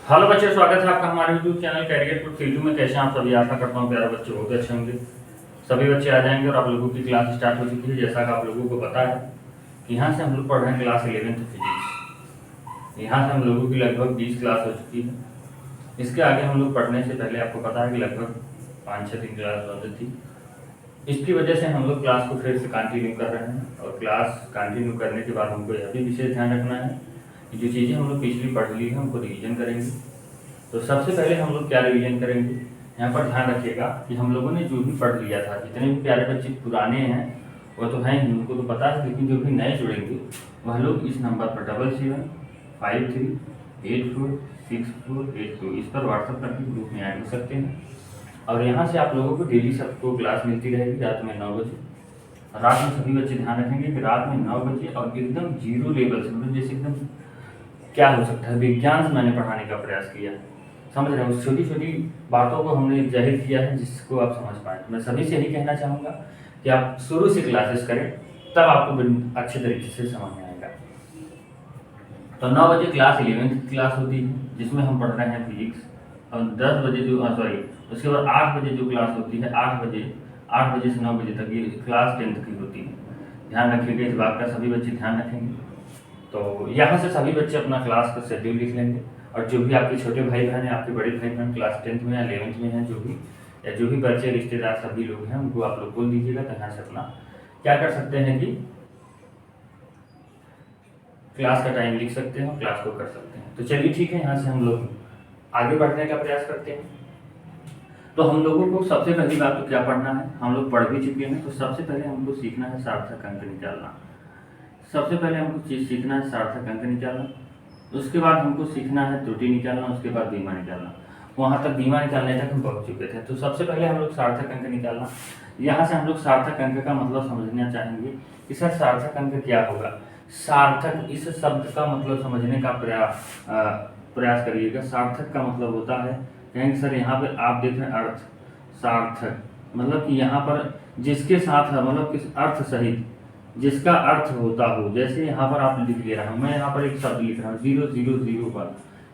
Hello बच्चे, स्वागत है आपका हमारे YouTube channel career to field में। कैसे हैं आप सभी? आशा करता हूँ प्यारे बच्चे बहुत अच्छे होंगे। सभी बच्चे आ जाएंगे और आप लोगों की क्लास स्टार्ट हो चुकी है। जैसा कि आप लोगों को पता है कि यहाँ से हम लोग पढ़ रहे हैं क्लास 11th फिजिक्स। यहाँ से हम लोगों की लगभग 20 क्लास हो चुकी है। इसके आगे हम लोग पढ़ने से पहले आपको पता है कि लगभग 5-6 दिन क्लास बंद थी। इसकी वजह से हम लोग क्लास को फिर से कंटिन्यू कर रहे हैं, और क्लास कंटिन्यू करने के बाद हमको यह भी विशेष ध्यान रखना है कि जो चीज़ें हम लोग पिछली पढ़ ली हैं उनको रिवीजन करेंगे। तो सबसे पहले हम लोग क्या रिवीजन करेंगे, यहाँ पर ध्यान रखिएगा कि हम लोगों ने जो भी पढ़ लिया था, जितने भी प्यारे बच्चे पुराने हैं वह तो हैं ही, उनको तो पता है, लेकिन जो भी नए जुड़ेंगे वह लोग इस नंबर पर 7753846482 इस पर व्हाट्सअप करके ग्रुप में ऐड हो सकते हैं। और यहाँ से आप लोगों को डेली सबको क्लास मिलती रहेगी रात में 9 बजे। रात में सभी बच्चे ध्यान रखेंगे कि रात में 9 बजे और एकदम जीरो लेवल से, मतलब जैसे एकदम क्या हो सकता है, विज्ञान से मैंने पढ़ाने का प्रयास किया है। समझ रहे हैं, उस छोटी छोटी बातों को हमने जाहिर किया है जिसको आप समझ पाएँ। मैं सभी से यही कहना चाहूँगा कि आप शुरू से क्लासेस करें, तब आपको अच्छे तरीके से समझ में आएगा। तो 9 बजे क्लास 11th की क्लास होती है जिसमें हम पढ़ रहे हैं फिजिक्स। और 10 बजे जो उसके बाद 8 बजे जो क्लास होती है, 8 बजे से 9 बजे तक ये क्लास 10th की होती है। ध्यान रखिएगा इस बात का, सभी बच्चे ध्यान रखेंगे। तो यहाँ से सभी बच्चे अपना क्लास का शेड्यूल लिख लेंगे, और जो भी आपके छोटे भाई बहन हैं, आपके बड़े भाई बहन क्लास 10th में या 11th में हैं, जो भी बच्चे रिश्तेदार सभी लोग हैं उनको आप लोग बोल दीजिएगा। तो यहाँ से अपना क्या कर सकते हैं कि क्लास का टाइम लिख सकते हैं और क्लास को कर सकते हैं। तो चलिए ठीक है, यहाँ से हम लोग आगे बढ़ने का प्रयास करते हैं। तो हम लोगों को सबसे पहली बात तो क्या पढ़ना है, हम लोग पढ़ भी चुके हैं। तो सबसे पहले हमको सीखना है सार्थक अंक निकालना। सबसे पहले हमको चीज़ सीखना है सार्थक अंक निकालना, उसके बाद हमको सीखना है त्रुटि निकालना, उसके बाद बीमा निकालना। वहाँ तक बीमा निकालने तक हम पहुँच चुके थे। तो सबसे पहले हम लोग सार्थक अंक निकालना। यहाँ से हम लोग सार्थक अंक का मतलब समझना चाहेंगे कि सर सार्थक अंक क्या होगा। सार्थक इस शब्द का मतलब समझने का प्रयास करिएगा। सार्थक का मतलब होता है, कहेंगे सर यहाँ पे आप देख रहे हैं अर्थ, सार्थक मतलब कि यहाँ पर जिसके साथ है, मतलब किस अर्थ सहित, जिसका अर्थ होता हो। जैसे यहाँ पर आप लिख ले रहा हूँ, मैं यहाँ पर एक शब्द लिख रहा हूँ 000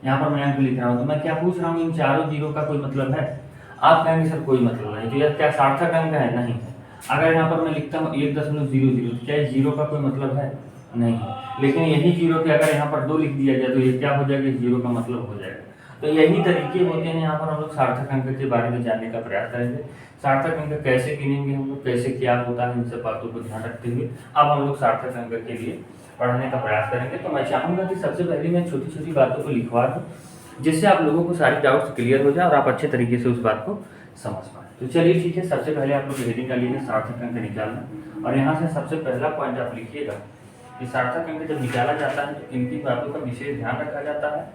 यहाँ पर मैं अंक लिख रहा हूँ, तो मैं क्या पूछ रहा हूँ, इन चारों जीरो का कोई मतलब है? आप कहेंगे सर कोई मतलब नहीं, तो यह क्या सार्थक अंक है? नहीं है। अगर यहाँ पर मैं लिखता हूँ 1.00, तो क्या इस जीरो का कोई मतलब है? नहीं। लेकिन यही जीरो के अगर यहाँ पर 2 लिख दिया जाए तो ये क्या हो जाएगा, इस जीरो का मतलब हो जाएगा। तो यही तरीके होते हैं। यहाँ पर हम लोग सार्थक अंक के बारे में जानने का प्रयास करेंगे। सार्थक अंक कैसे गिनेंगे हम लोग, कैसे क्या होता है, इन सब बातों को ध्यान रखते हुए अब हम लोग सार्थक अंक के लिए पढ़ने का प्रयास करेंगे। तो मैं चाहूँगा कि सबसे पहले मैं छोटी छोटी बातों को लिखवा दूँ, जिससे आप लोगों को सारी डाउट्स क्लियर हो जाए और आप अच्छे तरीके से उस बात को समझ पाएँ। तो चलिए ठीक है, सबसे पहले आप लोग हेडिंग डालिएगा सार्थक अंक निकालना, और यहाँ से सबसे पहला पॉइंट आप लिखिएगा कि सार्थक अंक जब निकाला जाता है तो किन किन बातों का विशेष ध्यान रखा जाता है।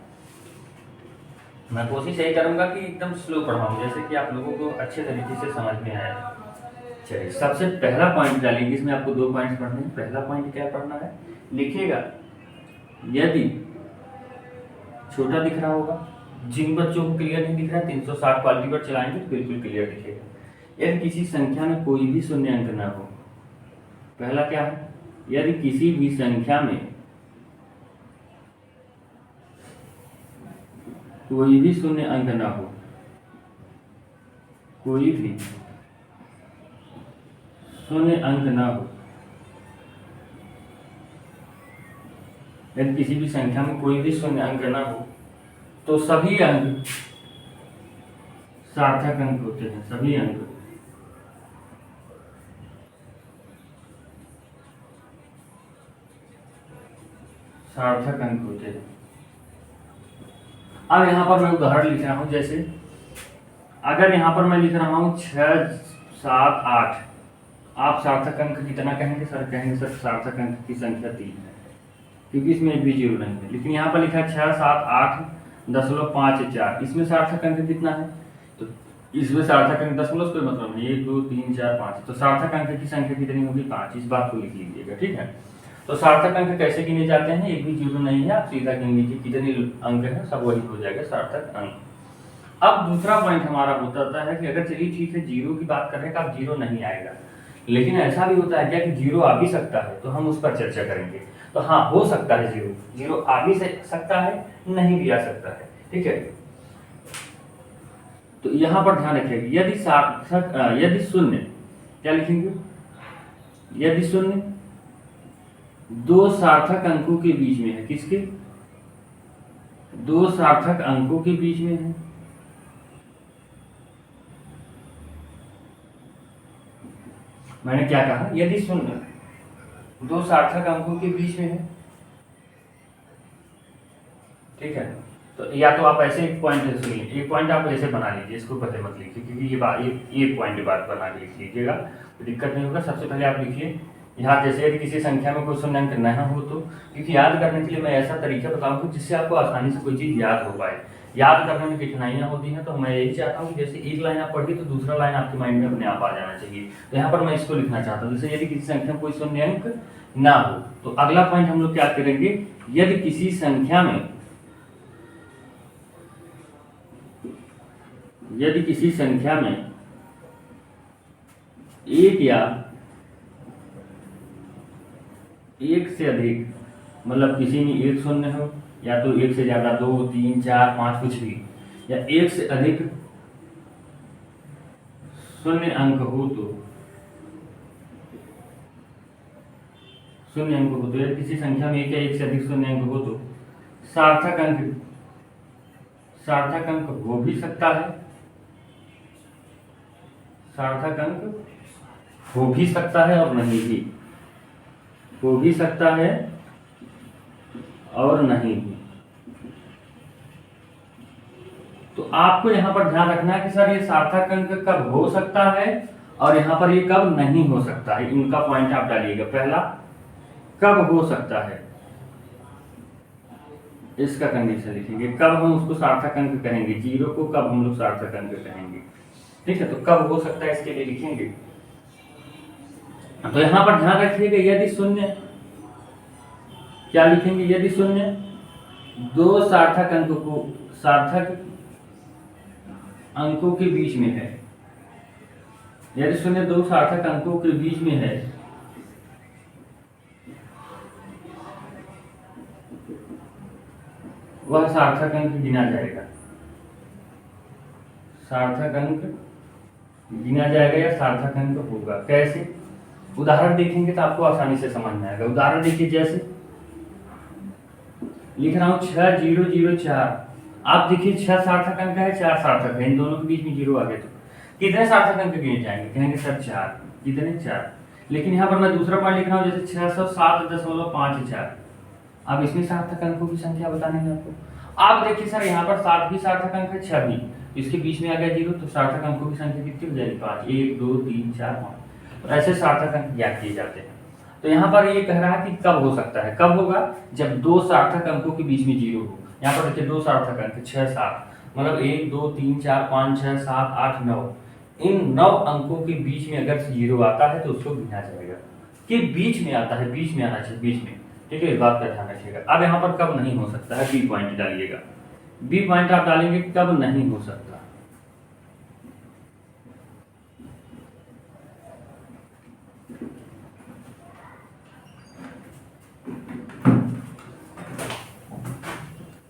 मैं कोशिश यही करूँगा कि एकदम स्लो पढ़ाऊँ, जैसे कि आप लोगों को अच्छे तरीके से समझ में आए। चलिए सबसे पहला पॉइंट डालेंगे, इसमें आपको 2 पॉइंट्स पढ़ने हैं। पहला पॉइंट क्या पढ़ना है, लिखिएगा यदि छोटा दिख रहा होगा, जिन बच्चों को क्लियर नहीं दिख रहा है 360 क्वालिटी पर चलाएंगे तो बिल्कुल क्लियर दिखेगा। यदि किसी संख्या में कोई भी शून्य अंक ना हो, पहला क्या है, यदि किसी भी संख्या में कोई भी शून्य अंक ना हो, कोई भी शून्य अंक ना हो, यदि किसी भी संख्या में कोई भी शून्य अंक ना हो तो सभी अंक सार्थक अंक होते हैं। सभी अंक सार्थक अंक होते हैं। अब यहाँ पर मैं उदाहरण लिख रहा हूँ, जैसे अगर यहाँ पर मैं लिख रहा हूँ 6, 7, 8, आप सार्थक अंक कितना कहेंगे? सर कहेंगे सर सार्थक अंक की संख्या 3 है, क्योंकि इसमें एक भी जीरो नहीं है। लेकिन यहाँ पर लिखा है 6, 7, 8, 0.5, 4, इसमें सार्थक अंक कितना है? तो इसमें सार्थक अंक दशमलव कोई मतलब नहीं, 1, 2, 3, 4, 5, तो सार्थक अंक की संख्या कितनी होगी? 5। इस बात को लिख लीजिएगा, ठीक है। तो सार्थक अंक कैसे गिने जाते हैं, एक भी जीरो नहीं है, आप सीधा गिन लीजिए कितने अंक हैं, सब वही हो जाएगा सार्थक अंक। अब दूसरा पॉइंट हमारा होता है कि अगर चलिए ठीक है जीरो की बात कर रहे हैं, अब जीरो नहीं आएगा, लेकिन ऐसा भी होता है क्या कि जीरो आ भी सकता है, तो हम उस पर चर्चा करेंगे। तो हाँ, हो सकता है जीरो आ भी सकता है, नहीं भी आ सकता है। ठीक है। तो यहां पर ध्यान रखिएगा, यदि सार्थक यदि शून्य, क्या लिखेंगे, यदि शून्य दो सार्थक अंकों के बीच में है, किसके, दो सार्थक अंकों के बीच में है, मैंने क्या कहा, यदि शून्य दो सार्थक अंकों के बीच में है, ठीक है। तो या तो आप ऐसे एक पॉइंट सुनिए, एक पॉइंट आप ऐसे बना लीजिए, इसको पहले मत लिखिए क्योंकि ये बात ये पॉइंट बात बना लिख लीजिएगा तो दिक्कत नहीं होगा। सबसे पहले आप लिखिए यहाँ, जैसे यदि किसी संख्या में कोई शून्य अंक न हो तो, क्योंकि याद करने के लिए मैं ऐसा तरीका बताऊंगा जिससे आपको आसानी से कोई चीज़ याद हो पाए। याद करने में कठिनाइयाँ होती हैं, तो मैं यही चाहता हूँ कि जैसे एक लाइन आप पढ़ी तो दूसरा लाइन आपके माइंड में अपने आप आ जाना चाहिए। तो यहाँ पर मैं इसको लिखना चाहता हूँ, जैसे यदि किसी संख्या में कोई शून्य अंक ना हो तो अगला पॉइंट हम लोग क्या करेंगे, यदि किसी संख्या में एक या एक से अधिक, मतलब किसी में एक शून्य हो या तो एक से ज्यादा, 2 3 4 5 कुछ भी, या एक से अधिक शून्य अंक हो तो, यदि किसी संख्या में एक या एक से अधिक शून्य अंक हो तो सार्थक अंक हो भी सकता है, सार्थक अंक हो भी सकता है और नहीं भी, हो भी सकता है और नहीं भी। तो आपको यहां पर ध्यान रखना है कि सर ये सार्थक अंक कब हो सकता है और यहां पर ये कब नहीं हो सकता है, इनका पॉइंट आप डालिएगा। पहला कब हो सकता है, इसका कंडीशन लिखेंगे, कब हम उसको सार्थक अंक कहेंगे, 0 को कब हम लोग सार्थक अंक कहेंगे, ठीक है। तो कब हो सकता है इसके लिए लिखेंगे। तो यहां पर ध्यान रखिएगा, यदि शून्य, क्या लिखेंगे, यदि शून्य दो सार्थक अंकों के बीच में है, यदि शून्य दो सार्थक अंकों के बीच में है, वह सार्थक अंक गिना जाएगा, सार्थक अंक गिना जाएगा या सार्थक अंक होगा। कैसे, उदाहरण देखेंगे तो आपको आसानी से समझ में आएगा। उदाहरण देखिए, जैसे लिख रहा हूं 6004, आप देखिए 6 सार्थक अंक है, 4 सार्थक है, इन दोनों के बीच में 0 आ गए तो कितने सार्थक अंक गिने जाएंगे, कहेंगे सर 4, कितने 4। लेकिन यहाँ पर मैं दूसरा पॉइंट लिख रहा हूँ, जैसे 607.54, अब इसमें सार्थक अंकों की संख्या बताने में आपको, आप देखिए सर यहाँ पर 7 भी सार्थक अंक है, 6 भी, इसके बीच में आ गया 0, तो सार्थक अंकों की संख्या कितनी हो जाएगी, 5, 1 2 3 4 5। तो ऐसे सार्थक अंक ज्ञात किए जाते हैं। तो यहाँ पर ये कह रहा है कि कब हो सकता है, कब होगा, जब दो सार्थक अंकों के बीच में 0 हो। यहाँ पर देखिए दो सार्थक अंक 6 7, मतलब 1 2 3 4 5 6 7 8 9, इन 9 अंकों के बीच में अगर 0 आता है तो उसको गिना जाएगा, कि बीच में आता है, बीच में आना चाहिए, बीच में, ठीक है, इस बात का ध्यान रखिएगा। अब यहाँ पर कब नहीं हो सकता है, बी पॉइंट डालिएगा, बी पॉइंट आप डालेंगे कब नहीं हो सकता।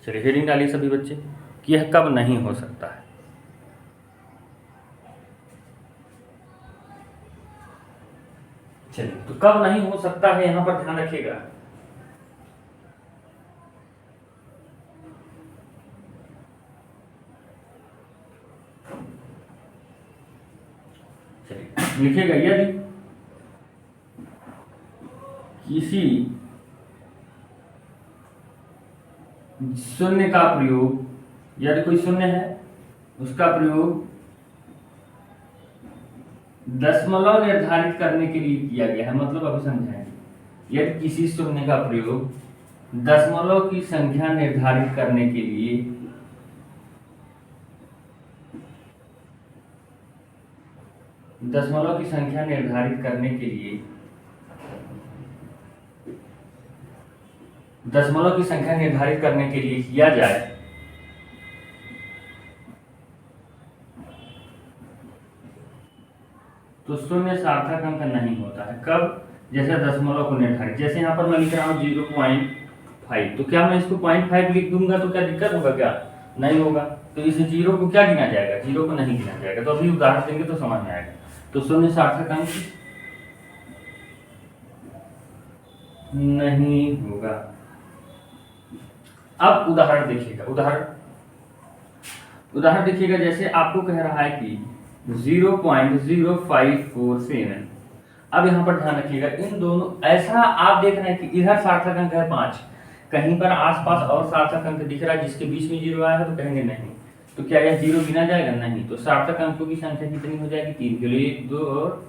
चलिए हेडिंग डालिए सभी बच्चे कि यह कब नहीं हो सकता है। चलिए, तो कब नहीं हो सकता है यहां पर ध्यान रखिएगा। चलिए लिखिएगा, यदि किसी शून्य का प्रयोग, यदि कोई शून्य है उसका प्रयोग दशमलव निर्धारित करने के लिए किया गया है, मतलब अभी समझाएंगे। यदि किसी शून्य का प्रयोग दशमलव की संख्या निर्धारित करने के लिए दशमलव की संख्या निर्धारित करने के लिए दशमलव की संख्या निर्धारित करने के लिए किया जाए तो शून्य सार्थक अंक नहीं होता है। कब, जैसे दशमलव को निर्धारित, जैसे यहाँ पर मैं लिख रहा हूँ 0.5, तो क्या मैं इसको 0.5 लिख दूंगा तो क्या दिक्कत होगा क्या, नहीं होगा। तो इस जीरो को क्या गिना जाएगा, जीरो को नहीं गिना जाएगा। तो अभी उदाहरण देंगे तो समझ में आएगा। तो शून्य सार्थक अंक नहीं होगा। अब उदाहरण देखिएगा, उदाहरण देखिएगा, जैसे आपको कह रहा है कि 0.0547। अब यहाँ पर ध्यान रखिएगा, इन दोनों ऐसा आप देख रहे हैं कि इधर सार्थक अंक है 5, कहीं पर आसपास और सार्थक अंक दिख रहा है जिसके बीच में जीरो आया है, तो कहेंगे नहीं। तो क्या यह जीरो गिना जाएगा, नहीं। तो सार्थक अंकों की संख्या कितनी हो जाएगी, 3 के लिए 1 2 और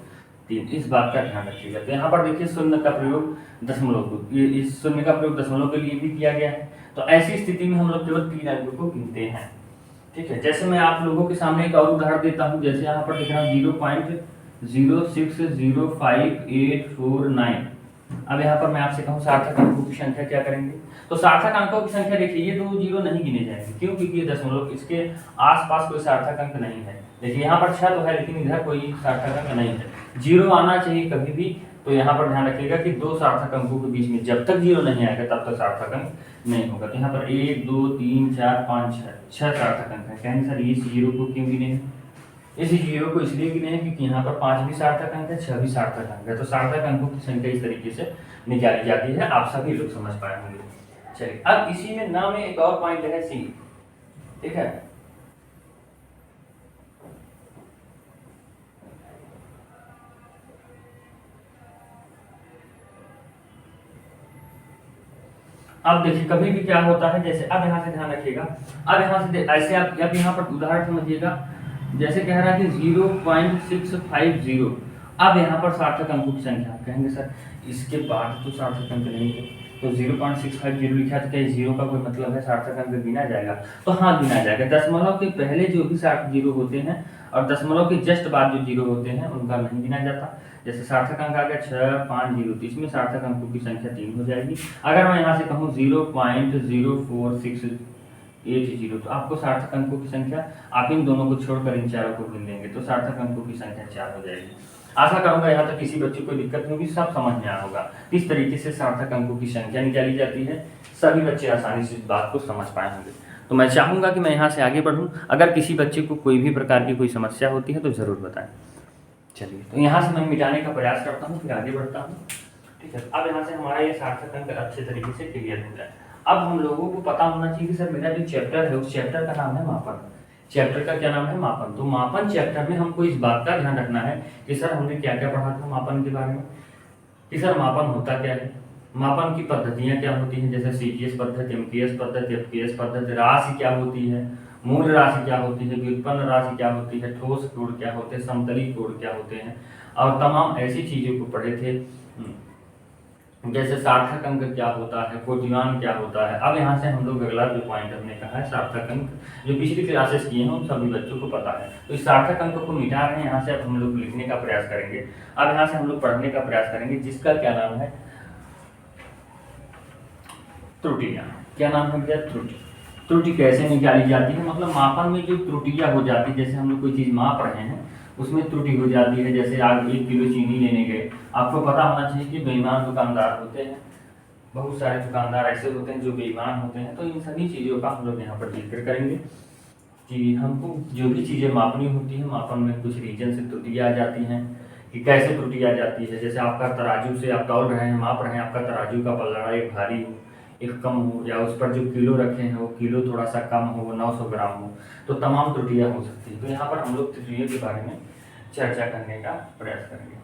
3। इस बात का ध्यान रखिएगा। तो यहाँ पर देखिए शून्य का प्रयोग दशमलव को, इस शून्य का प्रयोग दशमलव के लिए भी किया गया है। तो ऐसी स्थिति में हम लोग केवल 3 अंकों को गिनते हैं, ठीक है। जैसे मैं आप लोगों के सामने एक और उदाहरण देता हूँ, जैसे यहाँ पर दिख रहा है 0.0605849। अब यहाँ पर मैं आपसे कहूँ सार्थक अंकों की संख्या क्या करेंगे, तो सार्थक अंकों की संख्या देखिए, ये 2 जीरो नहीं गिने जाएंगे, क्यों, क्योंकि ये दशमलव, इसके आसपास कोई सार्थक अंक नहीं है। देखिए यहाँ पर 6 तो है, लेकिन इधर कोई सार्थक अंक नहीं है। जीरो आना चाहिए कभी भी। तो यहाँ पर ध्यान रखिएगा कि 2 सार्थक अंकों के बीच में जब तक जीरो नहीं आएगा तब तक सार्थक अंक नहीं होगा। तो यहाँ पर 1 2 3 4 5 6 सार्थक अंक है। कहेंगे सर इस जीरो को क्यों गिने हैं, इस जीरो को इसलिए गिने हैं क्योंकि यहाँ पर 5 भी सार्थक अंक है, 6 भी सार्थक अंक है। तो सार्थक अंकों की संख्या इस तरीके से निकाली जाती है, आप सभी लोग समझ पाए होंगे। चलिए, अब इसी में ना में एक और पॉइंट है सी, ठीक है। अब देखिए कभी भी क्या होता है, जैसे अब यहाँ से ध्यान रखिएगा, अब यहाँ से ऐसे आप अब यहाँ पर उदाहरण समझिएगा, जैसे कह रहा है कि 0.650। अब यहाँ पर सार्थक अंकों की संख्या, कहेंगे सर इसके बाद तो सार्थक अंक नहीं है, तो 0.650 लिखा तो क्या जीरो का कोई मतलब है, सार्थक अंक गिना जाएगा, तो हाँ गिना जाएगा। दशमलव के पहले जो भी सार्थक जीरो होते हैं और दशमलव के जस्ट बाद जो जीरो होते हैं उनका नहीं गिना जाता। जैसे सार्थक अंक आ गया 650, तो इसमें सार्थक अंकों की संख्या 3 हो जाएगी। अगर मैं यहाँ से कहूँ 0.04680, तो आपको सार्थक अंकों की संख्या, आप इन दोनों को छोड़कर इन चारों को गिन लेंगे तो सार्थक अंकों की संख्या 4 हो जाएगी। आशा करूंगा यहाँ तक किसी बच्चे को दिक्कत नहीं होगी, सब समझ में आया होगा किस तरीके से सार्थक अंकों की संख्या निकाली जाती है। सभी बच्चे आसानी से इस बात को समझ पाए होंगे। तो मैं चाहूंगा कि मैं यहाँ से आगे बढ़ूँ। अगर किसी बच्चे को कोई भी प्रकार की कोई समस्या होती है तो ज़रूर बताएं। चलिए, तो यहाँ से मैं मिटाने का प्रयास करता हूँ, फिर आगे बढ़ता हूँ, ठीक है। अब यहाँ से हमारा ये सार्थक अंक अच्छे तरीके से क्लियर हो जाए। अब हम लोगों को पता होना चाहिए कि सर मेरा जो चैप्टर है उस चैप्टर का नाम है मापन। चैप्टर का क्या नाम है, मापन। तो मापन चैप्टर में हमको इस बात का ध्यान रखना है कि सर हमने क्या क्या पढ़ा था मापन के बारे में, कि सर मापन होता क्या है, मापन की पद्धतियाँ क्या होती हैं, जैसे सीजीएस पद्धति, एमटीएस पद्धति, एफपीएस पद्धति, राशि क्या होती है, मूल राशि क्या होती है, व्युत्पन्न राशि क्या होती है, ठोस कोण क्या होते हैं, समतली कोण क्या होते हैं, और तमाम ऐसी चीज़ों को पढ़े थे। जैसे सार्थक अंक क्या होता है, कोटिवान क्या होता है। अब यहाँ से हम लोग अगला जो पॉइंट हमने कहा है सार्थक अंक, जो पिछली क्लासेस किए हैं उन सभी बच्चों को पता है। तो इस सार्थक अंक को मिटा रहे हैं, यहाँ से अब हम लोग लिखने का प्रयास करेंगे। अब यहाँ से हम लोग पढ़ने का प्रयास करेंगे, जिसका क्या नाम है, त्रुटियाँ। क्या नाम है भैया, त्रुटि। त्रुटि कैसे निकाली जाती है, मतलब मापन में जो त्रुटियाँ हो जाती है, जैसे हम लोग कोई चीज़ माप रहे हैं उसमें त्रुटि हो जाती है। जैसे आप 1 किलो चीनी लेने गए, आपको पता होना चाहिए कि बेईमान दुकानदार होते हैं, बहुत सारे दुकानदार ऐसे होते हैं जो बेईमान होते हैं। तो इन सभी चीज़ों का हम लोग यहाँ पर जिक्र करेंगे कि हमको जो भी चीज़ें मापनी होती है, मापन में कुछ रीजन से त्रुटियाँ आ जाती हैं, कि कैसे त्रुटि आ जाती है। जैसे आपका तराजू से आप तौल रहे हैं, माप रहे हैं, आपका तराजू का पल्ला एक भारी हो, एक कम हो, या उस पर जो किलो रखे हैं वो किलो थोड़ा सा कम हो, 900 ग्राम हो, तो तमाम त्रुटियाँ हो सकती है। तो यहाँ पर हम लोग त्रुटियों के बारे में चर्चा करने का प्रयास करेंगे।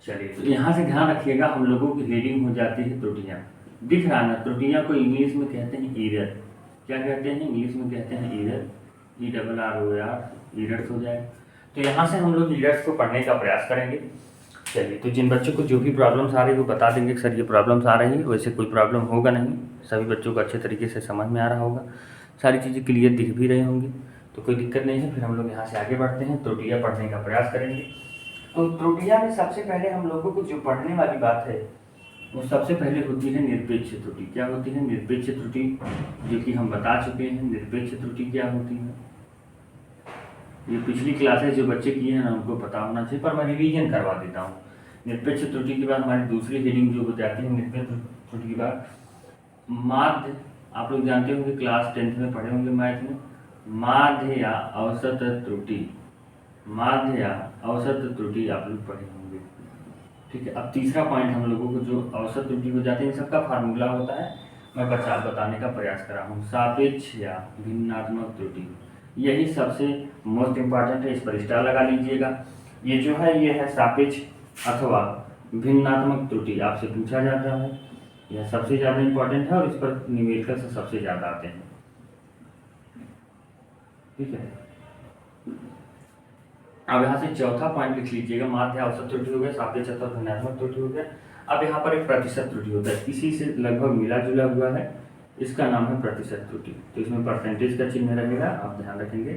चलिए, तो यहाँ से ध्यान रखिएगा, हम लोगों की रीडिंग हो जाती है त्रुटियाँ। दिख रहा ना, त्रुटियाँ को इंग्लिश में कहते हैं एरर। क्या कहते हैं, इंग्लिश में कहते हैं ईरर, ERROR, ईरर्स हो जाएगा। तो यहाँ से हम लोग ईरर्स को पढ़ने का प्रयास करेंगे। चलिए, तो जिन बच्चों को जो भी प्रॉब्लम्स आ रही है वो बता देंगे कि सर ये प्रॉब्लम्स आ रही है, वैसे कोई प्रॉब्लम होगा नहीं, सभी बच्चों को अच्छे तरीके से समझ में आ रहा होगा, सारी चीज़ें क्लियर दिख भी रही होंगी, तो कोई दिक्कत नहीं है। फिर हम लोग यहाँ से आगे बढ़ते हैं, त्रुटियाँ पढ़ने का प्रयास करेंगे। तो त्रुटियाँ में सबसे पहले हम लोगों को जो पढ़ने वाली बात है वो सबसे पहले होती है निरपेक्ष त्रुटि। क्या होती है? निरपेक्ष त्रुटि, जो कि हम बता चुके हैं निरपेक्ष त्रुटि क्या होती है। ये पिछली क्लासेस जो बच्चे किए हैं ना उनको पता होना चाहिए, पर मैं रिवीजन करवा देता हूँ। निरपेक्ष त्रुटि के बाद हमारी दूसरी हेडिंग जो हो जाती है निरपेक्ष त्रुटि के बाद माध्य। आप लोग जानते होंगे, क्लास 10th में पढ़े होंगे मैथ में, माध्य या औसत त्रुटि, माध्य या औसत त्रुटि आप लोग पढ़े होंगे। ठीक है, अब तीसरा पॉइंट हम लोगों को जो औसत त्रुटि हो जाती है, इन सबका फार्मूला होता है, मैं बताने का प्रयास कर रहा हूँ। सापेक्ष या भिन्नात्मक त्रुटि, यही सबसे मोस्ट इम्पॉर्टेंट है, इस पर स्टार लगा लीजिएगा। ये जो है ये है सापेक्ष अथवा भिन्नात्मक त्रुटि, आपसे पूछा जाता है, यह सबसे ज़्यादा इम्पॉर्टेंट है और इस पर न्यूमेरिकल से सबसे ज़्यादा आते हैं। ठीक है, अब यहाँ से चौथा पॉइंट लिख लीजिएगा, माध्य औसत त्रुटि हो गया, सापेक्ष अथवा भिन्नात्मक त्रुटि हो गया। अब यहाँ पर एक प्रतिशत त्रुटि होता है, इसी से लगभग मिला जुला हुआ है, इसका नाम है प्रतिशत त्रुटि। तो इसमें परसेंटेज का चिन्ह रहेगा, आप ध्यान रखेंगे,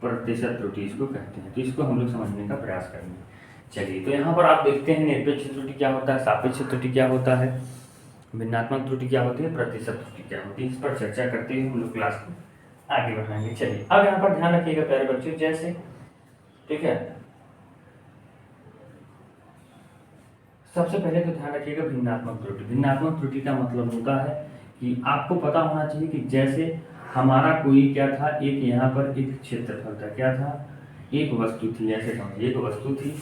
प्रतिशत त्रुटि इसको कहते हैं। तो इसको हम लोग समझने का प्रयास करेंगे। चलिए, तो यहाँ पर आप देखते हैं निरपेक्ष त्रुटि क्या होता है, सापेक्ष त्रुटि क्या होता है, भिन्नात्मक त्रुटि क्या होती है, प्रतिशत त्रुटि क्या होती है, इस पर चर्चा करते हुए हम लोग क्लास को आगे बढ़ाएंगे। चलिए, अब यहाँ पर ध्यान रखिएगा प्यारे बच्चों, जैसे ठीक है, सबसे पहले तो ध्यान रखिएगा भिन्नात्मक त्रुटि। भिन्नात्मक त्रुटि का मतलब होता है कि आपको पता होना चाहिए कि जैसे हमारा कोई क्या था, एक यहाँ पर एक क्षेत्रफल था, क्या था, एक वस्तु थी, ऐसे समझिए एक वस्तु थी।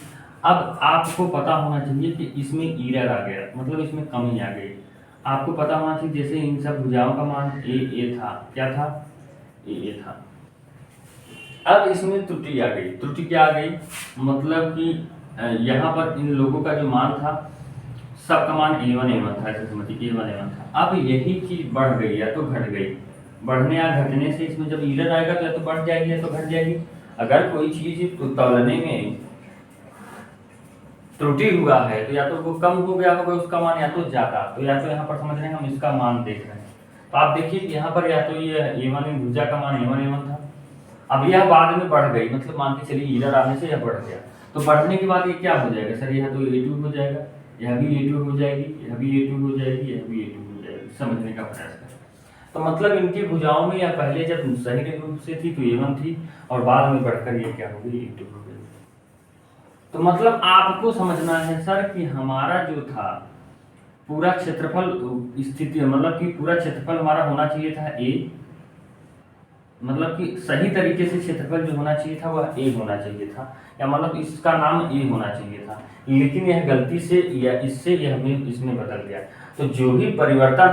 अब आपको पता होना चाहिए कि इसमें ईरर आ गया, मतलब इसमें कमी आ गई। आपको पता होना चाहिए जैसे इन सब भुजाओं का मान ए था, क्या था, ए था। अब इसमें त्रुटि आ गई। त्रुटि क्या आ गई, मतलब कि यहाँ पर इन लोगों का जो मान था, सबका मान A1 था, ऐसे समझिए A1 था। अब यही चीज बढ़ गई या तो घट गई, बढ़ने या घटने से इसमें जब ईरर आएगा तो या तो बढ़ जाएगी या तो घट जाएगी। अगर कोई चीज तौलने में त्रुटि हुआ है तो या तो वो कम हो गया होगा उसका मान, या तो ज्यादा, तो या तो यहाँ पर समझ रहे हैं हम इसका मान देख रहे हैं। तो आप देखिए यहाँ पर या तो ये A1 भुजा का मान A1 था, अब यह बाद में बढ़ गई, मतलब मान के चलिए ईरर आने से यह बढ़ गया। तो बढ़ने के बाद ये क्या हो जाएगा सर, यह तो A2 हो जाएगा, यह भी A2 हो जाएगी, यह भी A2 हो जाएगी, यह भी A2 हो जाएगी। समझने का प्रयास करें। तो मतलब इनकी भुजाओं में या पहले जब सही रूप से थी तो A1 थी और बाद में बढ़कर ये क्या हो गई, A2 हो गई। तो मतलब आपको समझना है सर कि हमारा जो था पूरा क्षेत्रफल स्थिति, मतलब कि पूरा क्षेत्रफल हमारा होना चाहिए था A, मतलब कि सही तरीके से क्षेत्रफल जो होना चाहिए था वह A होना चाहिए था, या मतलब इसका नाम A होना चाहिए था, लेकिन यह गलती से या इससे यह में इसमें बदल गया। तो जो भी परिवर्तन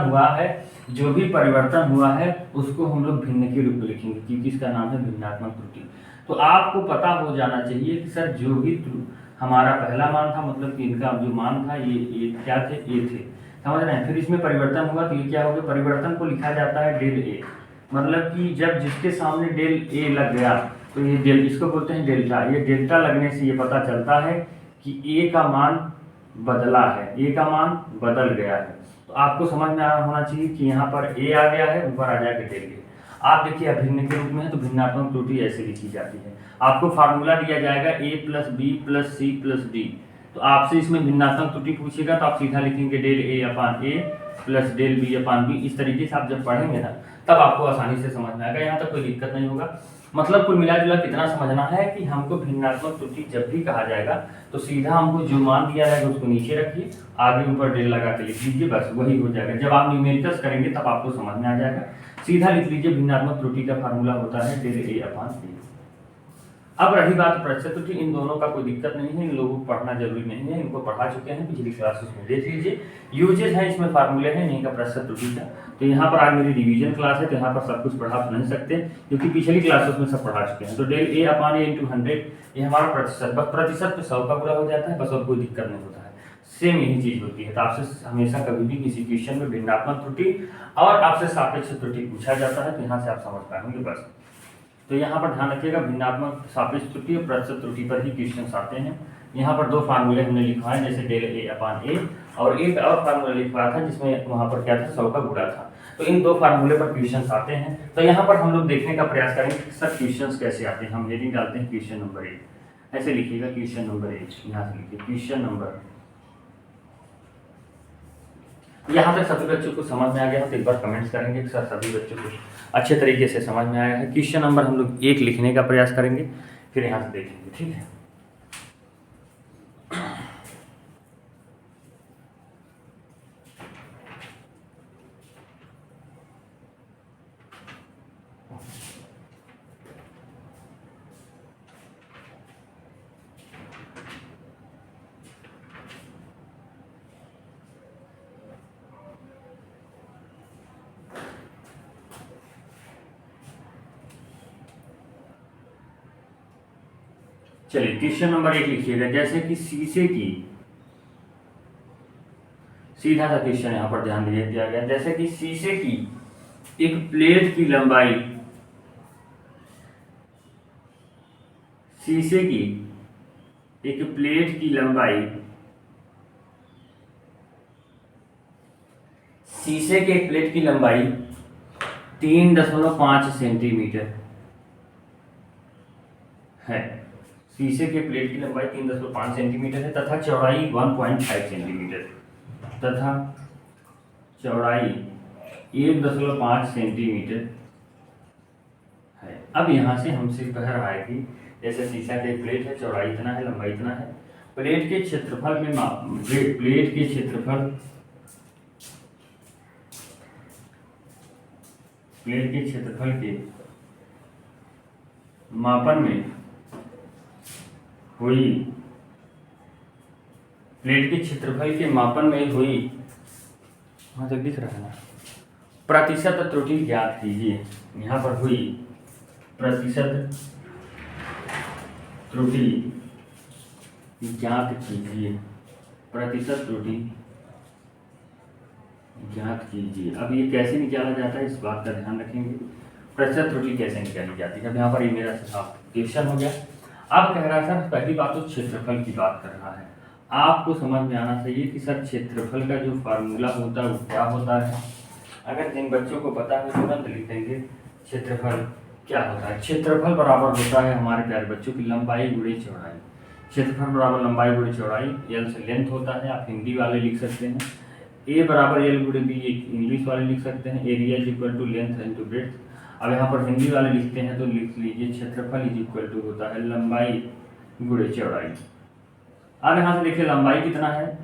हुआ है उसको हम लोग भिन्न के रूप में लिखेंगे, क्योंकि इसका नाम है भिन्नात्मक त्रुटि। तो आपको पता हो जाना चाहिए कि सर जो भी हमारा पहला मान था, मतलब कि इनका जो मान था ये क्या थे, A थे, समझ रहे हैं। फिर इसमें परिवर्तन हुआ तो ये क्या हो गया, परिवर्तन को लिखा जाता है डेल A, मतलब कि जब जिसके सामने डेल A लग गया तो ये डेल, इसको बोलते हैं डेल्टा। ये डेल्टा लगने से ये पता चलता है कि A का मान बदला है, A का मान बदल गया है। तो आपको समझ में होना चाहिए कि यहाँ पर A आ गया है, ऊपर आ जाएगा डेल A। आप देखिए अभिन्न के रूप में है तो भिन्नात्मक त्रुटि ऐसे लिखी जाती है। आपको फार्मूला दिया जाएगा A + B + C + D। तो आपसे इसमें भिन्नात्मक त्रुटि पूछेगा तो आप सीधा लिखेंगे डेल A/A + डेल B/B। इस तरीके से आप जब पढ़ेंगे ना तब आपको आसानी से समझ में आएगा, यहाँ तक कोई दिक्कत नहीं होगा। मतलब कुल मिला जुला कितना समझना है कि हमको भिन्नात्मक त्रुटि जब भी कहा जाएगा तो सीधा हमको जो मान दिया जाएगा उसको नीचे रखिए, आगे ऊपर डेल लगा के लिख लीजिए, बस वही हो जाएगा। जब आप न्यूमेरिकल्स करेंगे तब आपको समझ में आ जाएगा। सीधा लिख लीजिए, भिन्नात्मक त्रुटि का फार्मूला होता है डेल A/A। अब रही बात प्रतिशत त्रुटि, इन दोनों का कोई दिक्कत नहीं है, इन लोगों को पढ़ना जरूरी नहीं है, इनको पढ़ा चुके हैं पिछली क्लासेस में, देख लीजिए। यूजेस है इसमें, फार्मूले हैं नहीं का प्रतिशत त्रुटि का। तो यहाँ पर आज मेरी रिवीजन क्लास है तो यहाँ पर सब कुछ पढ़ा नहीं सकते क्योंकि पिछली क्लासेस में सब पढ़ा चुके हैं। तो डेल A/A × 100 ये हमारा प्रतिशत, बस प्रतिशत पे 100 का पूरा हो जाता है, बस और कोई दिक्कत नहीं होता है। सेम यही चीज होती है। तो आपसे हमेशा कभी भी किसी क्वेश्चन में भिन्नात्मक त्रुटि और आपसे सापेक्ष त्रुटि पूछा जाता है, तो यहाँ से आप समझ पाएंगे बस। तो यहाँ पर ध्यान रखिएगा, भिन्नात्मक सापेक्ष त्रुटि और प्रतिशत त्रुटि पर ही क्वेश्चन आते हैं। यहाँ पर दो फार्मूले हमने लिखवाए, जैसे डेल ए अपान ए, और एक और फार्मूला लिखवाया था जिसमें वहाँ पर क्या था, 100 का गुणा था। तो इन दो फार्मूले पर क्वेश्चन आते हैं। तो यहाँ पर हम लोग देखने का प्रयास करेंगे कि सर क्वेश्चन कैसे आते हैं। हम हेडिंग डालते हैं क्वेश्चन नंबर 1, ऐसे लिखिएगा क्वेश्चन नंबर 1, यहाँ से लिखिए क्वेश्चन नंबर। यहाँ तक सभी बच्चों को समझ में आ गया तो एक बार कमेंट्स करेंगे कि सर सभी बच्चों को अच्छे तरीके से समझ में आया है। क्वेश्चन नंबर हम लोग 1 लिखने का प्रयास करेंगे, फिर यहाँ से देखेंगे, ठीक है। चलिए क्वेश्चन नंबर 1 लिखिएगा, जैसे कि शीशे की, सीधा सा क्वेश्चन यहाँ पर ध्यान दिया गया, जैसे कि शीशे की एक प्लेट की लंबाई, शीशे की एक प्लेट की लंबाई, शीशे के एक प्लेट की लंबाई 3.5 सेंटीमीटर है। शीशे के प्लेट की लंबाई 3.5 सेंटीमीटर है तथा चौड़ाई 1.5 सेंटीमीटर, तथा चौड़ाई 1.5 सेंटीमीटर है। अब यहाँ से हमसे कह रहा है कि जैसे शीशा का एक प्लेट है, चौड़ाई इतना है, लंबाई इतना है, प्लेट के क्षेत्रफल में प्लेट के क्षेत्रफल, प्लेट के क्षेत्रफल के मापन में हुई, प्लेट के क्षेत्रफल के मापन में हुई, वहां तक दिख रहा है ना, प्रतिशत त्रुटि ज्ञात कीजिए। यहाँ पर हुई प्रतिशत त्रुटि ज्ञात कीजिए, प्रतिशत त्रुटि ज्ञात कीजिए। अब ये कैसे निकाला जाता है, इस बात का ध्यान रखेंगे। प्रतिशत त्रुटि कैसे निकाली जाती है, अब यहाँ पर ये मेरा क्वेश्चन हो गया। अब कह रहा है सर, पहली बात तो क्षेत्रफल की बात कर रहा है, आपको समझ में आना चाहिए कि सर क्षेत्रफल का जो फार्मूला होता है वो क्या होता है। अगर जिन बच्चों को पता है तुरंत लिखेंगे क्षेत्रफल क्या होता है। क्षेत्रफल बराबर होता है हमारे प्यारे बच्चों की लंबाई गुणे चौड़ाई। क्षेत्रफल बराबर लंबाई गुणे चौड़ाई, एल से लेंथ होता है, आप हिंदी वाले लिख सकते हैं। ए बराबर एल गुणे बी, इंग्लिश वाले लिख सकते हैं। Area is equal to length into breadth. अब यहाँ पर हिंदी वाले लिखते हैं तो लिख लीजिए क्षेत्रफल इज इक्वल टू होता है लंबाई गुणे चौड़ाई। अब यहाँ से देखिए लंबाई कितना है,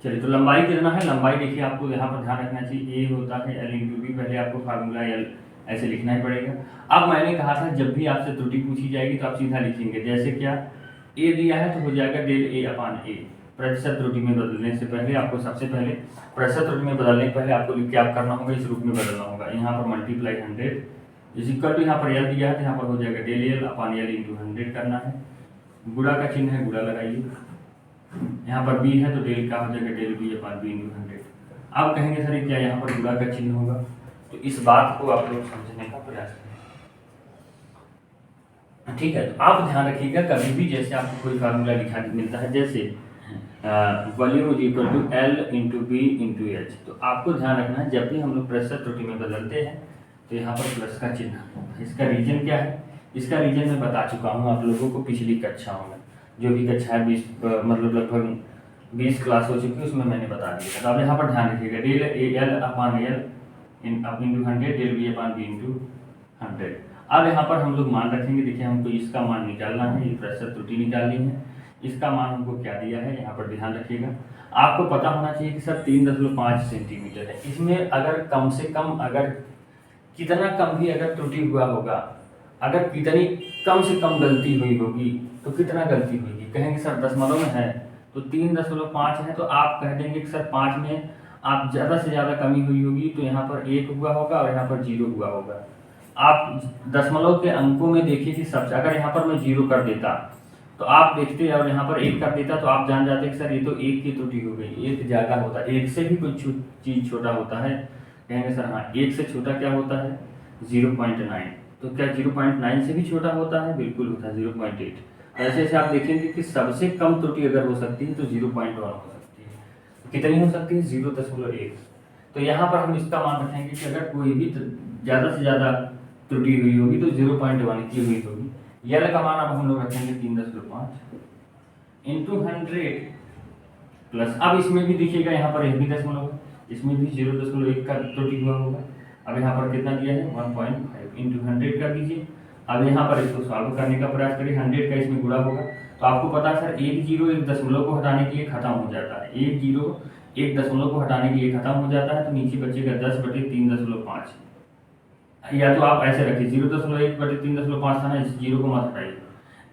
चलिए तो लंबाई कितना है, लंबाई देखिए आपको यहाँ पर ध्यान रखना चाहिए, ए होता है एल इंटू बी, पहले आपको फार्मूला एल ऐसे लिखना ही पड़ेगा। अब मैंने कहा था जब भी आपसे त्रुटि पूछी जाएगी तो आप सीधा लिखेंगे, जैसे क्या ए दिया है तो हो जाएगा डेल ए अपान ए। प्रतिशत त्रुटि में बदलने से पहले आपको सबसे पहले प्रतिशत त्रुटि में बदलने से पहले आपको क्या करना होगा, इस रूप में बदलना होगा। यहाँ पर मल्टीप्लाई 100 इज इक्वल टू, यहाँ पर एल दिया है तो यहाँ पर हो जाएगा del L upon L into 100 करना है। गुणा का चिन्ह है, गुणा लगाइए। यहाँ पर बी है तो डेल का हो जाएगा del B upon B into 100। आप कहेंगे सर क्या यहाँ पर गुणा का चिन्ह होगा, तो इस बात को आप लोग समझने का प्रयास करें, ठीक है। तो आप ध्यान रखिएगा कभी भी जैसे आपको कोई फार्मूला लिखा मिलता है, जैसे volume is equal to L into B into H, तो आपको ध्यान रखना है जब भी हम लोग प्रतिशत त्रुटि में बदलते हैं तो यहाँ पर प्लस का चिन्ह। इसका रीजन क्या है, इसका रीजन मैं बता चुका हूँ आप लोगों को पिछली कक्षाओं में, जो भी कक्षा है 20 मतलब लगभग 20 क्लास हो चुकी है उसमें मैंने बता दिया। तो आप यहाँ पर ध्यान रखिएगा del A L upon L into 100 del B upon B into 100। अब यहाँ पर हम लोग मान रखेंगे, देखिए हमको इसका मान निकालना है, ये प्रतिशत त्रुटि निकालनी है, इसका मान हमको क्या दिया है यहाँ पर ध्यान रखिएगा। आपको पता होना चाहिए कि सर 3.5 सेंटीमीटर है, इसमें अगर कम से कम अगर कितना कम भी अगर त्रुटि हुआ होगा, अगर कितनी कम से कम गलती हुई होगी तो कितना गलती होगी, कहेंगे सर दशमलव में है तो 3.5 है, तो आप कह देंगे कि सर 5 में आप ज़्यादा से ज़्यादा कमी हुई होगी तो यहाँ पर 1 हुआ होगा और यहाँ पर 0 हुआ होगा। आप दशमलव के अंकों में देखिए कि सबसे, अगर यहाँ पर मैं 0 कर देता तो आप देखते और यहाँ पर 1 कर देता तो आप जान जाते कि सर ये तो 1 की त्रुटि हो गई, 1 ज़्यादा होता है, 1 से भी कुछ चीज़ छोटा होता है। कहेंगे सर हाँ 1 से छोटा क्या होता है 0.9, तो क्या 0.9 से भी छोटा होता है, बिल्कुल होता है 0.8। ऐसे ऐसे आप देखेंगे कि सबसे कम त्रुटि अगर हो सकती है तो 0.1 हो सकती है। कितनी हो सकती है 0.1। तो यहाँ पर हम इसका मान रखेंगे कि अगर कोई भी ज़्यादा से ज़्यादा त्रुटि हुई होगी तो 0.1 की हुई होगी। यल का मान अब हम लोग रखेंगे 3.5 इंटू 100 प्लस, अब इसमें भी देखिएगा यहाँ पर यह भी दशमलव, इसमें भी 0.1 का त्रुटि हुआ होगा। अब यहाँ पर कितना दिया है 1.5 इंटू 100 कर दीजिए। अब यहाँ पर इसको सॉल्व करने का प्रयास करिए, 100 का इसमें गुणा होगा तो आपको पता है सर 1 0 एक दशमलव को हटाने के लिए खत्म हो जाता है, 1 0 एक दशमलव को हटाने के लिए खत्म हो जाता है, तो नीचे बचेगा 10/3.5। या तो आप ऐसे रखिए 0.1/3.5 था ना, इस 0 को मत हटाइए,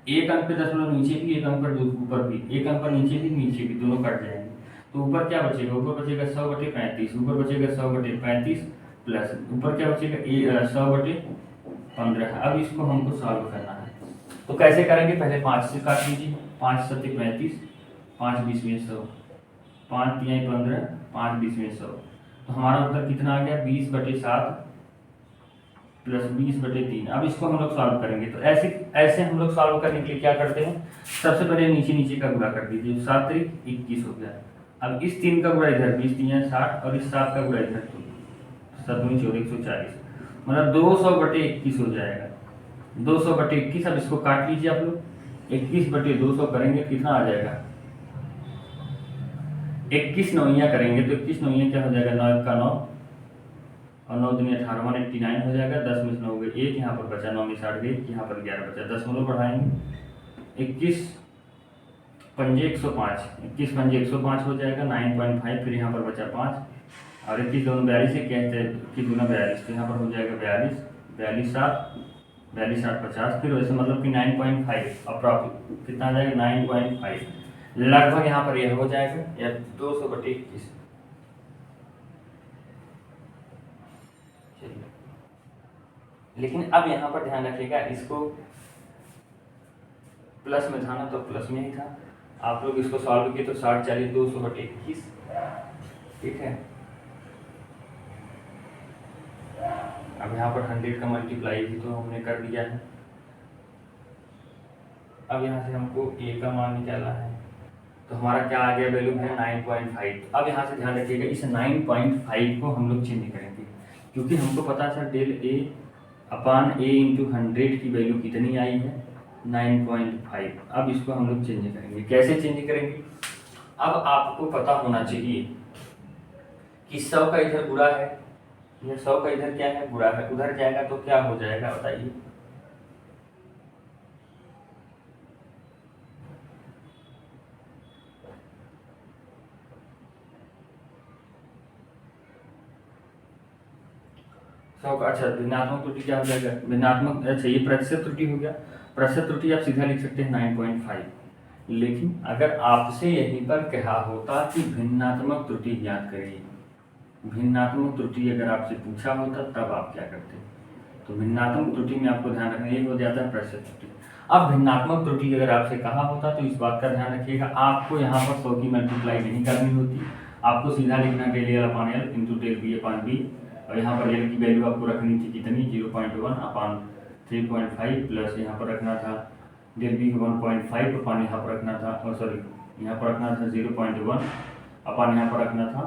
एक अंक पे दशमलव नीचे भी, एक अंक पर ऊपर भी, एक अंक पर नीचे भी दोनों कट जाएंगे, तो ऊपर क्या बचेगा, ऊपर बचेगा 100/35, ऊपर बचेगा 100/35 प्लस ऊपर क्या बचेगा 100/15। अब इसको हमको सॉल्व करना है, तो कैसे करेंगे, पहले 5 से काट लीजिए, 5 7 35, 5 20 में 100, 5 3 15, 5 20 में 100, तो हमारा उत्तर कितना आ गया 20/7 प्लस 20/3। अब इसको हम लोग सॉल्व करेंगे, तो ऐसे ऐसे हम लोग सॉल्व करने के लिए क्या करते हैं, सबसे पहले नीचे नीचे का गुणा कर दीजिए, 7 3 21 हो गया। अब इस 3 का गुणा इधर 20 3 60 और इस 7 का गुणा इधर 7 दूनी 14 140, मतलब 200/21 हो जाएगा, 200/21। अब इसको काट लीजिए आप लोग, 21/200 करेंगे कितना आ जाएगा, 21 नौइयाँ करेंगे तो 21 नौइयाँ क्या हो जाएगा, 9 का 9 और 9 दूनी 18 189 हो जाएगा, 10 में से 9 गए 1, यहाँ पर बचा 9 में 60 गई, यहाँ पर 11 बचा, दशमलव बढ़ाएंगे, 21 पंजे 105, 21 पंजे 105 हो जाएगा, 9.5, फिर यहाँ पर बचा 5 और 21 दूनी 42 कहते हैं, 21 दूना 42, तो यहाँ पर हो जाएगा 42, 42 7, 42 8 50, फिर वैसे मतलब कि 9.5 अप्रॉक्स कितना आ जाएगा 9.5, लगभग यहाँ पर यह हो जाएगा या 200/21। लेकिन अब यहाँ पर ध्यान रखिएगा, इसको प्लस में था ना तो प्लस में ही था, आप लोग इसको सॉल्व किए तो 60 40 200/21, ठीक है। अब यहाँ पर 100 का मल्टीप्लाई भी तो हमने कर दिया है। अब यहाँ से हमको ए का मान निकालना है, तो हमारा क्या आ गया वैल्यू है 9.5। अब यहाँ से ध्यान रखिएगा, इस 9.5 को हम लोग चेंज करेंगे, क्योंकि हमको पता है sir del A upon A into 100 की वैल्यू कितनी आई है 9.5। अब इसको हम लोग चेंज करेंगे, कैसे चेंज करेंगे, अब आपको पता होना चाहिए कि 100 का इधर गुणा है, यह 100 का इधर क्या है गुणा है, उधर जाएगा तो क्या हो जाएगा बताइए, अच्छा भिन्नात्मक त्रुटि क्या हो जाएगा, भिन्नात्मक, अच्छा ये प्रतिशत त्रुटि हो गया, प्रतिशत त्रुटि आप सीधा लिख सकते हैं 9.5। लेकिन अगर आपसे यहीं पर कहा होता कि भिन्नात्मक त्रुटि ज्ञात करिए, भिन्नात्मक त्रुटि अगर आपसे पूछा होता तब आप क्या करते, तो भिन्नात्मक त्रुटि में आपको ध्यान रखना ये हो जाता है प्रतिशत त्रुटि। अब भिन्नात्मक त्रुटि अगर आपसे कहा होता तो इस बात का ध्यान रखिएगा, आपको यहाँ पर 100 की मल्टीप्लाई नहीं करनी होती, आपको सीधा लिखना del L upon L into del B upon B, और यहाँ पर एल की वैल्यू आपको रखनी थी कितनी 0.1 अपान 3.5 प्लस यहाँ पर रखना था डेल बी 1.5 अपान यहाँ पर रखना था, सॉरी यहाँ पर रखना था 0.1 अपान यहाँ पर रखना था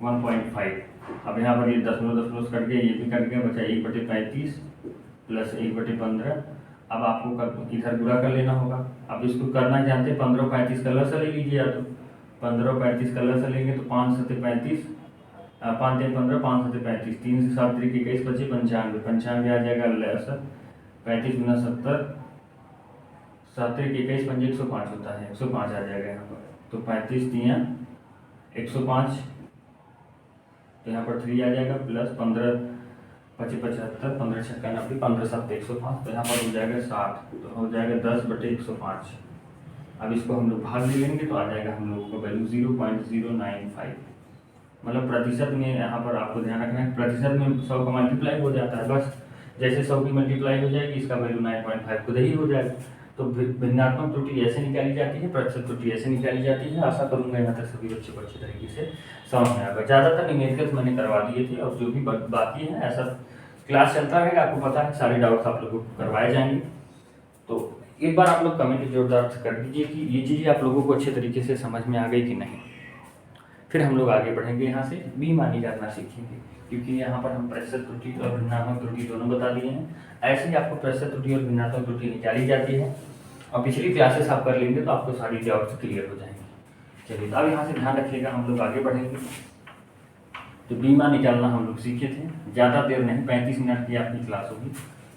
1.5। अब यहाँ पर ये दशमलव कट गया, ये भी कट गया, बचा 1/35 प्लस 1/15। अब आपको इधर गुणा कर लेना होगा, अब इसको करना जानते हैं 15 35 का लसा ले लीजिए, या तो 15 35 का लसा लेंगे तो 5 7 35, 5 3 15, 5 7 35, 3 से 7 3 21 बचे 95, 95 आ जाएगा लसा, 35 गुना 70, 7 3 21 5 105 होता है, 105 आ जाएगा यहाँ पर, तो 35 3 105, तो यहाँ पर 3 आ जाएगा प्लस 15 25 75, 15 छक्का 90, 15 7 105, तो यहाँ पर हो जाएगा 60, तो हो जाएगा 10/105। अब इसको हम लोग भाग ले लेंगे तो आ जाएगा हम लोग को वैल्यू 0.095। मतलब प्रतिशत में यहाँ पर आपको ध्यान रखना है, प्रतिशत में 100 का मल्टीप्लाई हो जाता है, बस जैसे 100 की मल्टीप्लाई हो जाएगी इसका वैल्यू 9.5 खुद ही हो जाएगा। तो भिन्नात्मक त्रुटि ऐसे निकाली जाती है, प्रतिशत त्रुटि ऐसे निकाली जाती है। आशा करूंगा यहाँ तक सभी बच्चों को अच्छी तरीके से समझ में आएगा। ज़्यादातर न्यूमेरिकल्स मैंने करवा दिए थे और जो भी बाकी है ऐसा क्लास चलता रहेगा, आपको पता है सारे डाउट्स आप लोगों को करवाए जाएंगे। तो एक बार आप लोग कमेंट जोरदार से कर दीजिए कि ये चीज़ें आप लोगों को अच्छे तरीके से समझ में आ गई कि नहीं। फिर हम लोग आगे बढ़ेंगे, यहाँ से बेईमानी करना सीखेंगे, क्योंकि यहाँ पर हम प्रतिशत त्रुटि और भिन्नात्मक त्रुटि दोनों बता दिए हैं। ऐसे ही आपको प्रतिशत त्रुटि और भिन्नात्मक त्रुटि निकाली जाती है और पिछली क्लासेस आप कर लेंगे तो आपको सारी डाउट्स क्लियर हो जाएंगे। चलिए अब यहाँ से ध्यान रखिएगा, हम लोग आगे बढ़ेंगे। तो बीमा निकालना हम लोग सीखे थे, ज़्यादा देर नहीं, 35 मिनट की आपकी क्लास होगी,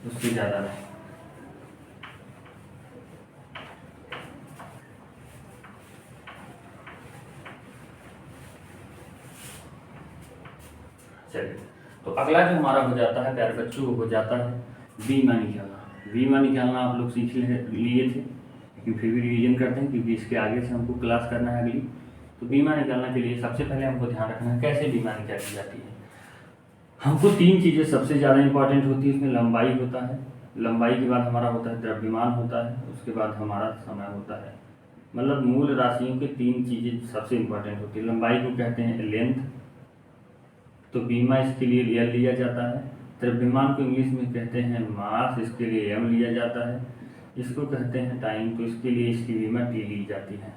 उससे ज़्यादा नहीं। चलिए तो अगला जो हमारा हो जाता है प्यारे बच्चों, वो हो जाता है बीमा निकालना। बीमा निकालना आप लोग सीख लिए थे, लेकिन फिर भी रिवीजन करते हैं क्योंकि इसके आगे से हमको क्लास करना है अगली। तो बीमा निकालने के लिए सबसे पहले हमको ध्यान रखना है कैसे बीमा निकाली जाती है। हमको 3 चीज़ें सबसे ज़्यादा इंपॉर्टेंट होती है। इसमें लंबाई होता है, लंबाई के बाद हमारा होता है द्रव्यमान होता है, उसके बाद हमारा समय होता है। मतलब मूल राशियों के 3 चीज़ें सबसे इंपॉर्टेंट होती है। लंबाई को कहते हैं लेंथ, तो बीमा इसके लिए एल लिया जाता है। द्रव्यमान को इंग्लिश में कहते हैं मास, इसके लिए एम लिया जाता है। इसको कहते हैं टाइम, तो इसके लिए इसकी बीमा टी ली जाती है।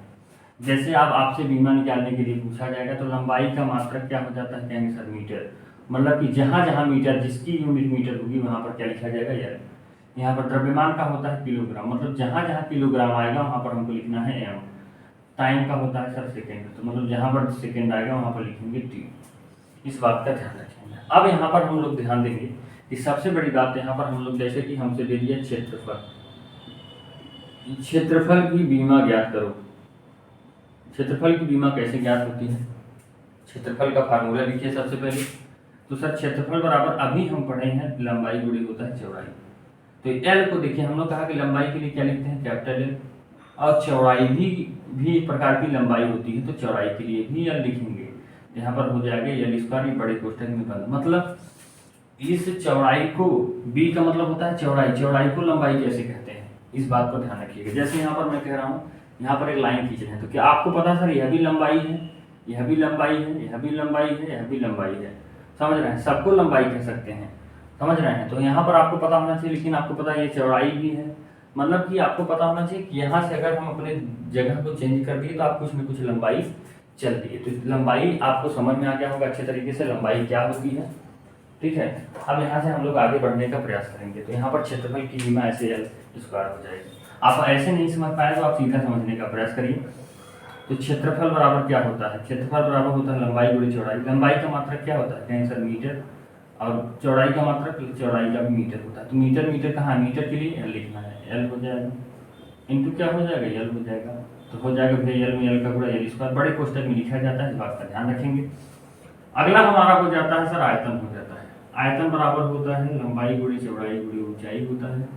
जैसे आपसे बीमा निकालने के लिए पूछा जाएगा तो लंबाई का मात्रक क्या हो जाता है, कहेंगे सर मीटर। मतलब कि जहाँ जहाँ मीटर, जिसकी यूनिट मीटर होगी वहाँ पर क्या लिखा जाएगा, एल। यहाँ पर द्रव्यमान का होता है किलोग्राम, मतलब जहाँ जहाँ किलोग्राम आएगा वहाँ पर हमको लिखना है एम। टाइम का होता है सर सेकेंड, तो मतलब जहाँ पर सेकेंड आएगा वहाँ पर लिखेंगे टी। इस बात का ध्यान रखेंगे। अब यहाँ पर हम लोग ध्यान देंगे कि सबसे बड़ी बात यहाँ पर हम लोग, जैसे कि हमसे दे दिया क्षेत्रफल, क्षेत्रफल की बीमा ज्ञात करो। क्षेत्रफल की बीमा कैसे ज्ञात होती है, क्षेत्रफल का फार्मूला लिखिए सबसे पहले। तो सर क्षेत्रफल बराबर अभी हम पढ़े हैं लंबाई गुणी होता है चौड़ाई। तो एल को देखिए, हम लोग कहा कि लंबाई के लिए क्या लिखते हैं, कैपिटल एल, और चौड़ाई भी एक प्रकार की लंबाई होती है, तो चौड़ाई के लिए भी एल लिखेंगे। यहाँ पर हो जाएगा एल स्क्वायर, ये बड़े कोष्ठक में बंद। मतलब इस चौड़ाई को, बी का मतलब होता है चौड़ाई, चौड़ाई को लंबाई कैसे कहते हैं, इस बात को ध्यान रखिएगा। जैसे यहाँ पर मैं कह रहा हूँ, यहाँ पर एक लाइन खींच रहे हैं, तो क्या आपको पता सर यह भी लंबाई है, यह भी लंबाई है, यह भी लंबाई है, यह भी लंबाई है, समझ रहे हैं, सबको लंबाई कह सकते हैं, समझ रहे हैं। तो यहाँ पर आपको पता होना चाहिए, लेकिन आपको पता है ये चौड़ाई भी है। मतलब कि आपको पता होना चाहिए कि यहाँ से अगर हम अपने जगह को चेंज कर दिए तो आप कुछ न कुछ लंबाई चलती है। तो लंबाई आपको समझ में आ गया होगा अच्छे तरीके से लंबाई क्या होती है, ठीक है। अब यहाँ से हम लोग आगे बढ़ने का प्रयास करेंगे। तो यहाँ पर क्षेत्रफल की बीमा ऐसे एल स्क्वायर हो जाएगी। आप ऐसे नहीं समझ पाए तो आप सीधा समझने का प्रयास करिए। तो क्षेत्रफल बराबर क्या होता है, क्षेत्रफल बराबर होता है लंबाई गुणी चौड़ाई। लंबाई का मात्रक क्या होता है, कहें सर मीटर, और चौड़ाई का मात्रक, चौड़ाई का भी मीटर होता है। तो मीटर, मीटर कहाँ, मीटर के लिए एल लिखना है, एल हो जाएगा, इंटू क्या हो जाएगा, एल हो जाएगा। तो हो जाएगा फिर एल में एल का गुणा एल स्क्वायर, बड़े कोष्ठक में लिखा जाता है, इस बात का ध्यान रखेंगे। अगला हमारा हो जाता है सर आयतन हो जाता है। आयतन बराबर होता है लंबाई गुणी चौड़ाई गुणी ऊंचाई होता है।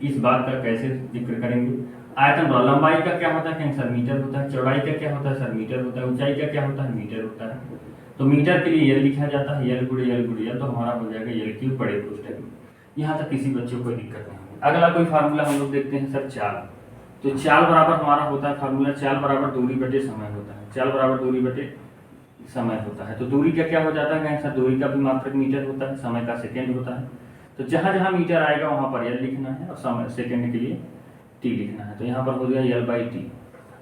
इस बात का कैसे जिक्र करेंगे, आयतन बराबर लंबाई का क्या होता है, कहें सर मीटर होता है, चौड़ाई का क्या होता है सर मीटर होता है, ऊंचाई का क्या होता है मीटर होता है। तो मीटर के लिए एल लिखा जाता है, एल गुणे एल गुणे एल, तो हमारा हो जाएगा एल क्यूब बड़े कोष्ठक में। यहाँ तक किसी बच्चे को कोई दिक्कत नहीं होगी। अगला कोई फार्मूला हम लोग देखते हैं सर चाल। तो चाल बराबर हमारा होता है फार्मूला, चाल बराबर दूरी बटे समय होता है, चाल बराबर दूरी बटे समय होता है। तो दूरी का क्या हो जाता है, कहें सर दूरी का भी मात्रक मीटर होता है, समय का सेकेंड होता है। तो जहाँ जहाँ मीटर आएगा वहाँ पर एल लिखना है और समय सेकेंड के लिए टी लिखना है। तो यहाँ पर हो गया एल बाई टी।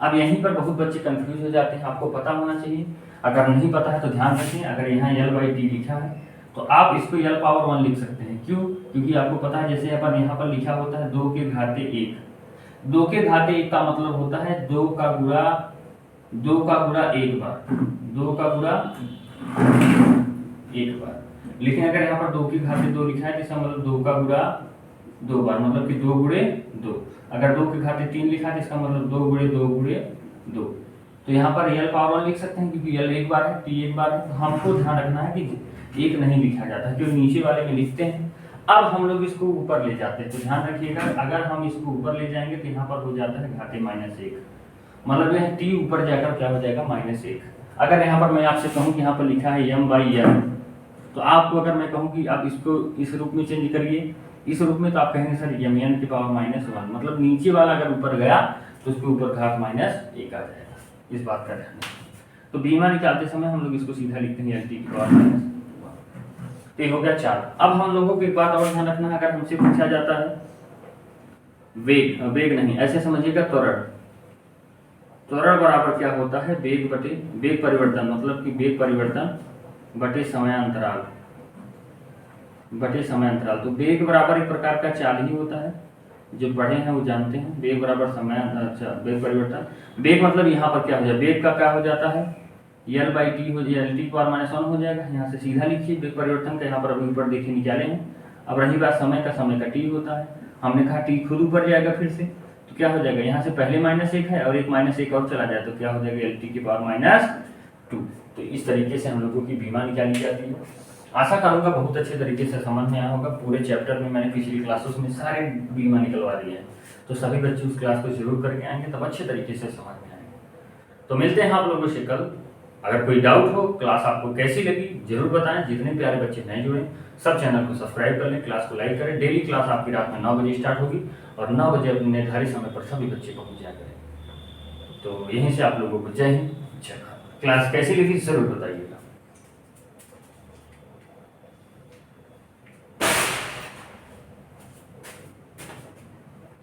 अब यहीं पर बहुत बच्चे कंफ्यूज हो जाते हैं, आपको पता होना चाहिए। अगर नहीं पता है तो ध्यान रखें, अगर यहाँ एल बाई टी लिखा है तो आप इसको एल पावर 1 लिख सकते हैं। क्यों, क्योंकि आपको पता है जैसे अपन यहाँ पर लिखा होता है 2 के घाते 1। 2 के घाते 1 का मतलब होता है 2 का गुणा 1 बार, 2 का गुणा 1 बार। लेकिन अगर यहाँ पर 2 के घाते 2 लिखा है तो इसका मतलब 2 का गुणा 2 बार, मतलब कि 2 गुणे 2। अगर 2 के घाते 3 लिखा है तो इसका मतलब 2 गुणे 2 गुणे 2। तो यहाँ पर एल पावर 1 लिख सकते हैं क्योंकि एल 1 बार है, टी 1 बार है। तो हमको ध्यान रखना है कि 1 नहीं लिखा जाता है, जो नीचे वाले में लिखते हैं। अब हम लोग इसको ऊपर ले जाते हैं, तो ध्यान रखिएगा, अगर हम इसको ऊपर ले जाएंगे तो यहाँ पर हो जाता है घाते -1। मतलब यह टी ऊपर जाकर क्या हो जाएगा -1। अगर यहाँ पर मैं आपसे कहूँ कि यहाँ पर लिखा है m/n, तो आपको अगर मैं कहूँ कि आप इसको इस रूप में चेंज करिए, इस रूप में, तो आप कहेंगे सर mn की पावर -1, मतलब नीचे वाला अगर ऊपर गया तो उसके ऊपर घात -1 आ जाएगा। इस बात का ध्यान रखिए। तो बीमा निकालते समय हम लोग इसको सीधा लिखते हैं LT की पावर -1। तो ये हो गया 4। अब हम लोगों को एक बात और ध्यान रखना है, अगर हमसे पूछा जाता है वेग नहीं, ऐसे समझिएगा त्वरण। त्वरण बराबर क्या होता है, वेग परिवर्तन, मतलब कि वेग परिवर्तन बटे समयांतराल। तो वेग बराबर एक प्रकार का चाल ही होता है, जो पढ़े हैं वो जानते हैं। वेग बराबर वेग परिवर्तन। वेग मतलब यहाँ पर क्या हो जाए, वेग का क्या हो जाता है, L/T हो जाए, LT पावर -1 हो जाएगा। यहाँ से सीधा लिखिए वेग परिवर्तन का, यहाँ पर अभी ऊपर देखिए निकाले हैं। अब रही बात समय का, समय का T होता है, हमने कहा T खुद ऊपर जाएगा फिर से, तो क्या हो जाएगा, यहाँ से पहले -1 है और एक -1 और चला जाए तो क्या हो जाएगा LT की पावर -2। तो इस तरीके से हम लोगों की बीमा निकाली जाती है। आशा करूंगा बहुत अच्छे तरीके से समझ में आया होगा। पूरे चैप्टर में मैंने पिछली क्लासों में सारे बीमा निकलवा दिए हैं, तो सभी बच्चे उस क्लास को जरूर करके आएंगे, तब अच्छे तरीके से समझ में आएंगे। तो मिलते हैं आप लोगों से कल। अगर कोई डाउट हो, क्लास आपको कैसी लगी जरूर बताएं। जितने प्यारे बच्चे नए जुड़े सब चैनल को सब्सक्राइब कर लें, क्लास को लाइक करें। डेली क्लास आपकी रात में 9 बजे स्टार्ट होगी और 9 बजे अपने निर्धारित समय पर सभी बच्चे पहुंच जाया करें। तो यहीं से आप लोगों को जय हिंद, जय भारत। क्लास कैसी लगी जरूर बताइएगा।